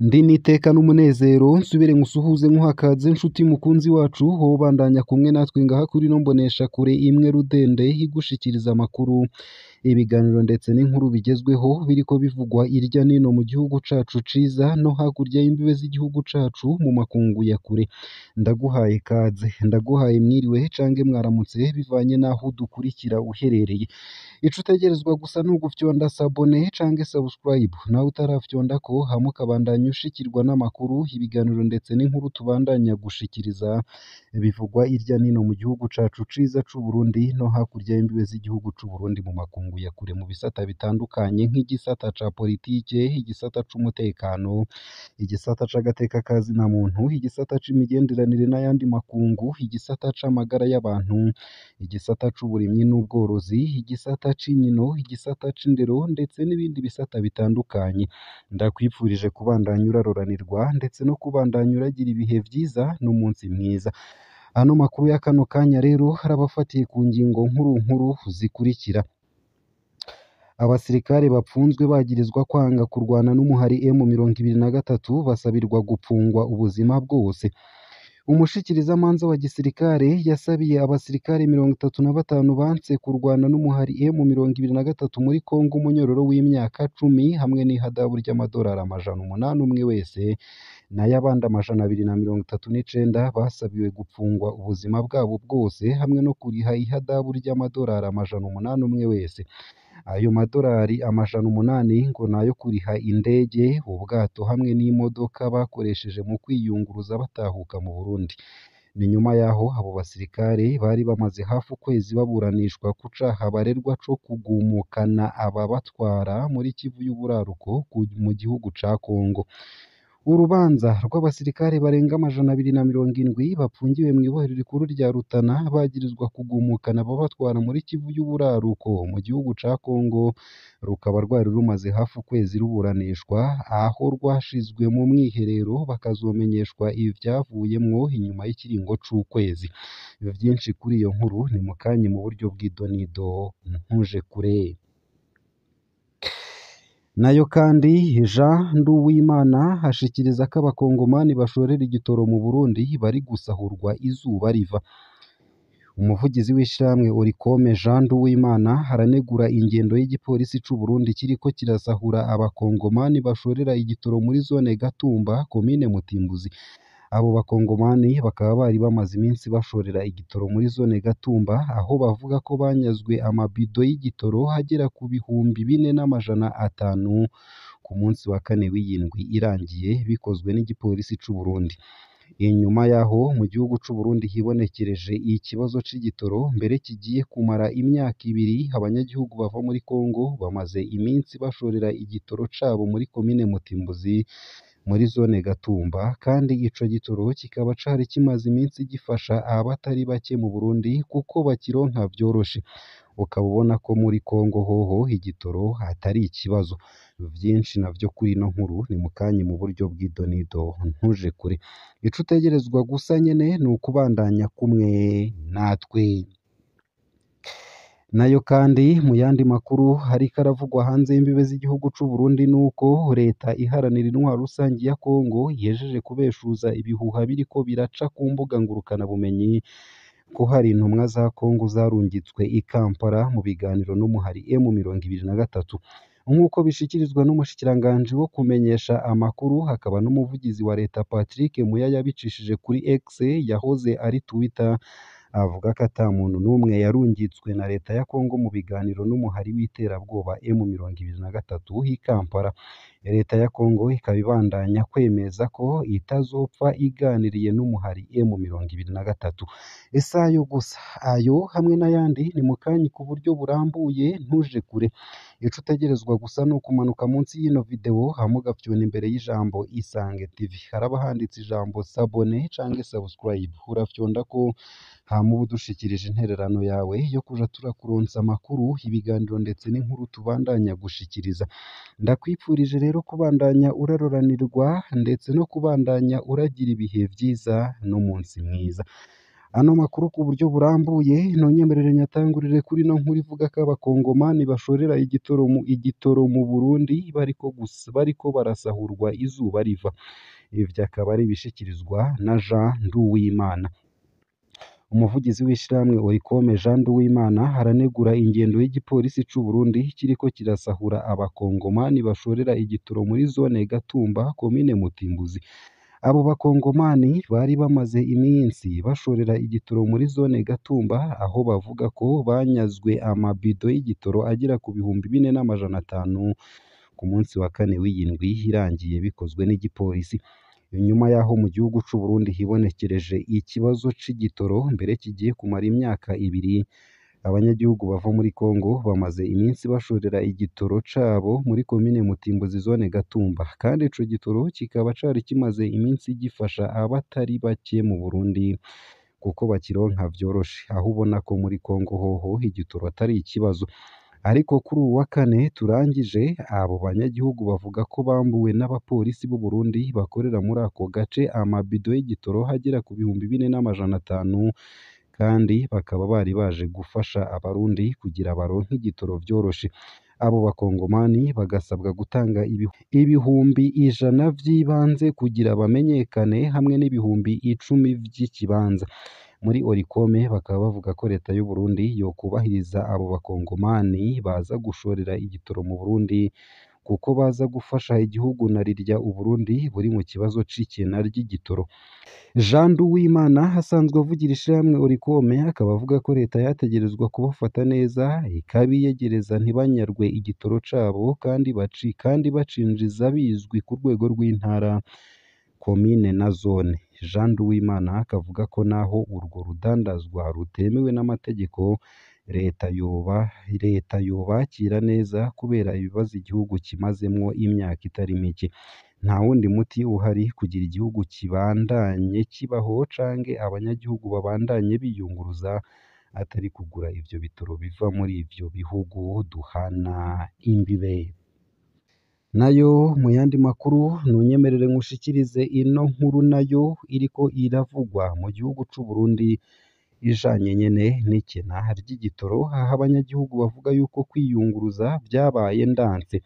Ndi niteka n'umunezero nsubire nkusuhuze nkuhakaze nshuti mukunzi wacu wowe ubandanya kumwe natwe ngaha kuri ino mboneshakure imwe rudende igushikiriza amakuru, ibiganiro ndetse n'inkuru bigezweho biriko bivugwa irya nino mu gihugu cacu ciza no hakurya y'imbibe z'igihugu cacu mu makungu ya kure. Ndaguhaye ikaze, ndaguhaye mwiriwe cange mwaramutse bivanye n'aho udukurikira uherereye. Ico utegerezwa gusa n'ugufyonda sabone cange subscribe nawe utarafyondako hama ukabandanya ushikirwa n'amakuru, ibiganiro ndetse n'inkuru tubandanya gushikiriza bivugwa irya nino mu gihugu cacu ciza c'Uburundi no hakurya y'imbibe z'igihugu c'Uburundi mu makungu ya kure mu bisata bitandukanye nk'igisata ca politike, igisata c'umutekano, igisata c'agateka ka zina muntu, igisata c'imigenderanire n'ayandi makungu, igisata c'amagara y'abantu, igisata c'uburimyi n'ubworozi, igisata c'inkino, igisata c'indero ndetse n'ibindi bisata bitandukanye. Ndakwifurije kubandanya uraroranirwa ndetse no kubandanya uragira ibihe vyiza n'umunsi mwiza. Ano makuru ya kano kanya rero harabafatiye ku ngingo nkuru zikurikira. Abasirikare bapfunzwe bagirizwa kwanga kurwana n'umuhari M23 basabirwa gupfungwa ubuzima bwose. Umushikirizamanza wa gisirikare yasabiye abasirikare 35 banse kurwana n'umuhari M23 muri Kongo umunyororo w'imyaka 10 hamwe n'ihadabu ry'amadolari $800 umwe wese, nayo abandi 239 basabiwe gupfungwa ubuzima bwabo bwose hamwe no kuriha ihadabu ry'amadolari $800 umwe wese. Ayo madolari $800 ngo nayo kuriha indege, ubwato hamwe n'imodoka bakoresheje mu kwiyunguruza batahuka mu Burundi. Ni nyuma yaho abo basirikare bari bamaze hafi ukwezi baburanishwa ku caha barerwa co kugumukana ababatwara muri Kivu y'uburaruko mu gihugu ca Kongo. Urubanza rw'abasirikare barenga 270 bapfungiwe mw'ibohero rikuru rya Rutana bagirizwa kugumukana ababatwara muri Kivu y'uburaruko mu gihugu ca Kongo, rukaba rwari rumaze hafi ukwezi ruburanishwa, aho rwashizwe mu mwiherero bakazomenyeshwa ivyavuyemwo inyuma y'ikiringo c'ukwezi. Vyinshi kuri iyo nkuru ni mukanye mu buryo bw'idonido ntuje kure. Nayo kandi Jean Nduwimana hashikiriza ko abakongomani bashorera igitoro mu Burundi bari gusahurwa izuba riva. Umuvugizi w'ishyirahamwe Oricome Jean Nduwimana haranegura ingendo y'igipolisi c'u Burundi kiriko kirasahura abakongomani bashorera igitoro muri zone Gatumba, komine Mutimbuzi. Abo bakongomani bakaba bari bamaze iminsi bashorera igitoro muri zone Gatumba, aho bavuga ko banyazwe amabido y'igitoro hagera ku 4,500 ku munsi wa kane w'iyindwi irangiye, bikozwe n'igipolisi c'u Burundi. Inyuma yaho mu gihugu c'u Burundi hibonekereje ikibazo c'igitoro mbere kigiye kumara imyaka 2, abanyagihugu bava muri Kongo bamaze iminsi bashorera igitoro cabo muri komine Mutimbuzi muri zone Gatumba, kandi ico gitoro kikaba cari kimaze iminsi gifasha abatari bake mu Burundi kuko bakironka vyoroshe. Ukaba ubona ko muri Kongo hoho igitoro atari ikibazo. Vyinshi navyo kuri ino nkuru ni mukanye mu buryo bw'idonido ntuje kure. Ico utegerezwa gusa nyene ni ukubandanya kumwe natwe. Nayo kandi mu yandi makuru hariko aravugwa hanze y'imbibe z'igihugu c'u Burundi nuko leta iharanira intwaro rusangi ya Kongo yejeje kubeshuza ibihuha biriko biraca ku mbuga ngurukana bumenyi ko hari intumwa za Kongo zarungitswe i Kampala mu biganiro n'umuhari M23. Nk'uko bishikirizwa n'umushikiranganji wo kumenyesha amakuru hakaba n'umuvugizi wa leta Patrick Muyaya yabicishije kuri X yahoze ari Twitter, avuga ko ata muntu n'umwe yarungitswe na leta ya Kongo mu biganiro n'umuhari w'iterabwoba M23 i Kampala. Leta ya Kongo ikaba ibandanya kwemeza ko itazopfa iganiriye n'umuhari M23. Ese ayo gusa, ayo hamwe n'ayandi ni mukanye ku buryo burambuye ntuje kure. Ico utegerezwa gusa ni ukumanuka munsi y'ino video hama ugafyona imbere y'ijambo Isange TV, haraba handitse ijambo sabone cange subscribe, urafyonda ko hama uba udushikirije intererano yawe yo kuja turakuronsa amakuru, ibiganiro ndetse n'inkuru tubandanya gushikiriza. Ndakwipfurije rero kubandanya uraroranirwa ndetse no kubandanya uragira ibihe vyiza n'umunsi mwiza. Ano makuru ku buryo burambuye nonyemerere nyatangurire kuri ino nkuru ivuga ko abakongomani bashorera igitoro mu Burundi bariko barasahurwa izuba riva. Ivyo akaba ari ibishikirizwa na Jean Nduwimana. Umuvugizi w'ishirahamwe Oricome Jean Nduwimana aranegura ingendo y'igipolisi c'u Burundi kiriko kirasahura abakongomani bashorera igitoro muri zone Gatumba, komine Mutimbuzi. Abo bakongomani bari bamaze iminsi bashorera igitoro muri zone Gatumba, aho bavuga ko banyazwe amabido y'igitoro agera ku 4,500 ku munsi wa kane w'iyindwi irangiye bikozwe n'igipolisi. Inyuma yaho mu gihugu c'u Burundi hibonekereje ikibazo c'igitoro mbere kigiye kumara imyaka 2, abanyagihugu bava muri Kongo bamaze iminsi bashorera igitoro cabo muri komine Mutimbuzi zone Gatumba, kandi ico gitoro kikaba cari kimaze iminsi gifasha abatari bake mu Burundi kuko bakironka vyoroshe, aho ubona ko muri Kongo hoho igitoro atari ikibazo. Ariko kuri uwu wa kane turangije, abo banyagihugu bavuga ko bambuwe n'abapolisi b'u Burundi bakorera muri ako gace amabido y'igitoro hagera ku 4,500, kandi bakaba bari baje gufasha abarundi kugira baronke igitoro vyoroshe. Abo bakongomani bagasabwa gutanga ibihumbi 100 vy'ibanze kugira bamenyekane hamwe n'ibihumbi 10 vy'ikibanza. Muri Oricome bakaba bavuga ko leta y'u Burundi yokubahiriza abo bakongomani baza gushorera igitoro mu Burundi kuko baza gufasha igihugu na rirya u Burundi buri mu kibazo c'ikena ry'igitoro. Jean Nduwimana asanzwe avugira ishirahamwe Oricome akaba avuga ko leta yategerezwa kubafata neza ikabiyegereza ntibanyarwe igitoro cabo kandi bacinjiza bizwi ku rwego rw'intara, komine na zone. Jean Nduwimana akavuga ko naho urwo rudandazwa rutemewe n'amategeko, leta yobakira neza kubera ibibazo igihugu kimazemwo imyaka itari mike. Nta wundi muti uhari kugira igihugu kibandanye kibaho canke abanyagihugu babandanye biyunguruza atari kugura ivyo bitoro biva muri ivyo bihugu duhana imbibe. Nayo mu yandi makuru nunyemerere nkushikirize ino nkuru nayo iriko iravugwa mu gihugu c'u Burundi ijanye nyene n'ikena ry'igitoro, aho abanyagihugu bavuga yuko kwiyunguruza vyabaye ndanse.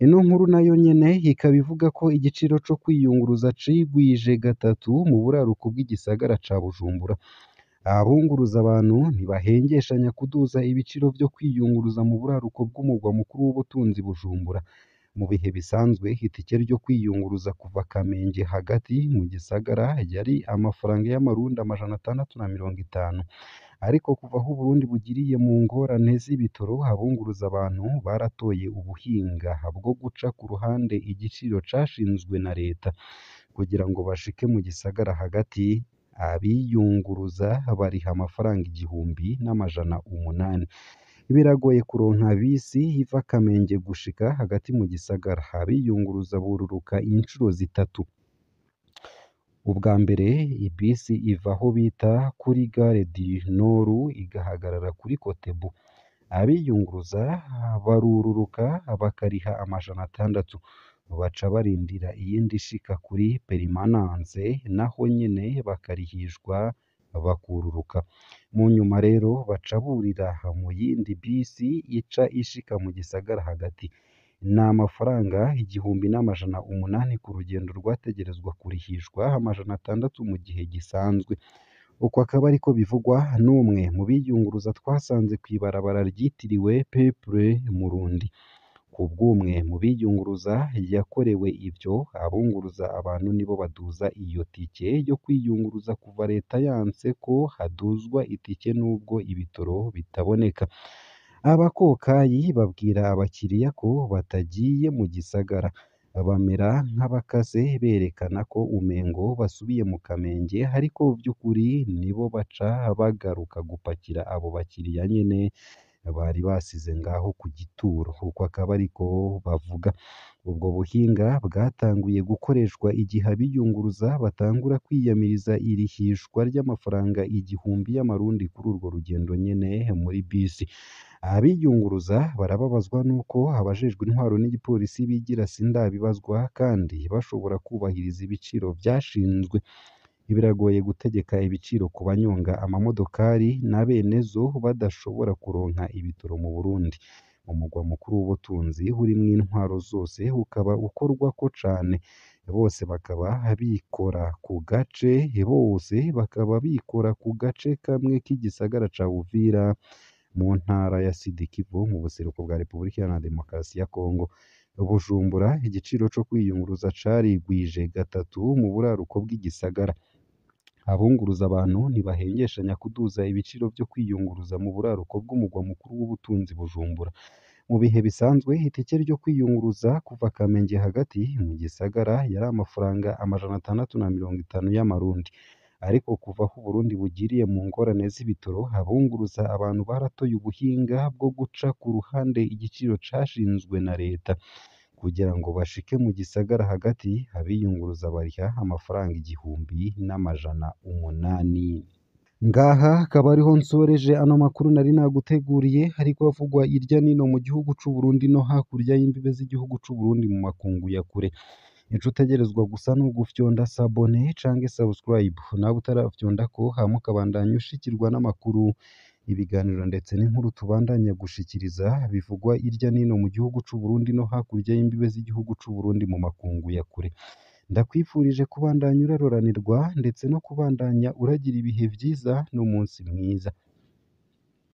Ino nkuru nayo nyene ikaba ivuga ko igiciro co kwiyunguruza cigwije 3 mu buraruko bw'igisagara ca Bujumbura. Abunguruza abantu ntibahengeshanya kuduza ibiciro vyo kwiyunguruza mu buraruko bw'umugwa mukuru w'ubutunzi Bujumbura. Mu bihe bisanzwe itike ryo kwiyunguruza kuva Kamenge hagati mu gisagara yari amafaranga y'amarundi 650, ariko kuva aho Burundi bugiriye mu ngorane z'ibitoro, abunguruza abantu baratoye ubuhinga bwo guca ku ruhande igiciro cashinzwe na leta kugira ngo bashike mu gisagara hagati. Abiyunguruza bariha amafaranga 1,800. Biragoye kuronka bisi iva Kamenge gushika hagati mu gisagara. Abiyunguruza bururuka incuro 3. Ubwa mbere ibisi iva aho bita kuri Gare du Nord igahagarara kuri Kotebu. Abiyunguruza barururuka bakariha 600, baca barindira iyindi ishika kuri Perimananse, naho nyene bakarihishwa bakururuka. Mu nyuma rero baca burira mu yindi bisi ica ishika mu gisagara hagati. Ni amafaranga 1,800 ku rugendo rwategerezwa kurihishwa 600 mu gihe gisanzwe. Uko akaba ariko bivugwa n'umwe mu biyunguruza twasanze kw'ibarabara ryitiriwe Peuple Murundi. Kubw'umwe mu biyunguruza yakorewe ivyo, abunguruza abantu nibo baduza iyo tike yo kwiyunguruza kuva leta yanse ko haduzwa itike n'ubwo ibitoro bitaboneka. Abakokayi babwira abakiriya ko batagiye mu gisagara, bamera nk'abakase berekana ko umengo basubiye mu Kamenge, ariko vy'ukuri nibo baca bagaruka gupakira abo bakiriya nyene bari basize ngaho ku gituro. Uko akaba ariko bavuga. Ubwo buhinga bwatanguye gukoreshwa igihe abiyunguruza batangura kwiyamiriza irihishwa ry'amafaranga 1,000 y'amarundi kuri urwo rugendo nyene muri bisi. Abiyunguruza barababazwa nuko abajejwe intwaro n'igipolisi bigira sindabibazwa kandi bashobora kubahiriza ibiciro vyashinzwe. biragoye gutegeka ibiciro ku banyonga amamodokari na bene zo badashobora kuronka ibitoro mu Burundi. Umugwa mukuru w'ubutunzi urimwo intwaro zose ukaba ukorwako cane, bose bakaba bikora ku gace kamwe k'igisagara ca Uvira mu ntara ya Sud Kivu mu buseruko bwa Repubulika Iharanira Demokarasi ya Kongo. Bujumbura, igiciro co kwiyunguruza carigwije gatatu mu buraruko bw'igisagara. Abunguruza abantu ntibahengeshanya kuduza ibiciro vyo kwiyunguruza mu buraruko bw'umugwa mukuru w'ubutunzi Bujumbura. Mu bihe bisanzwe itike ryo kwiyunguruza kuva Kamenge hagati mu gisagara yari amafaranga 650 y'amarundi, ariko kuva aho Uburundi bugiriye mu ngorane z'ibitoro, abunguruza abantu baratoye ubuhinga bwo guca ku ruhande igiciro cashinzwe na leta kugira ngo bashike mu gisagara hagati. Abiyunguruza bariha amafaranga 1800. Ngaha akaba ariho nsoreje ano makuru nari naguteguriye, ariko avugwa irya nino mu gihugu c'u Burundi no hakurya y'imbibe z'igihugu c'u Burundi mu makungu ya kure. Ico utegerezwa gusa ni ugufyonda sabone canke subscribe, nawe utarafyondako hama ukabandanya ushikirwa n'amakuru, ibiganiro ndetse n'inkuru tubandanya gushikiriza bivugwa irya nino mu gihugu c'u Burundi no hakurya y'imbibe z'igihugu c'u Burundi mu makungu ya kure. Ndakwifurije kubandanya uraroranirwa ndetse no kubandanya uragira ibihe vyiza n'umunsi mwiza.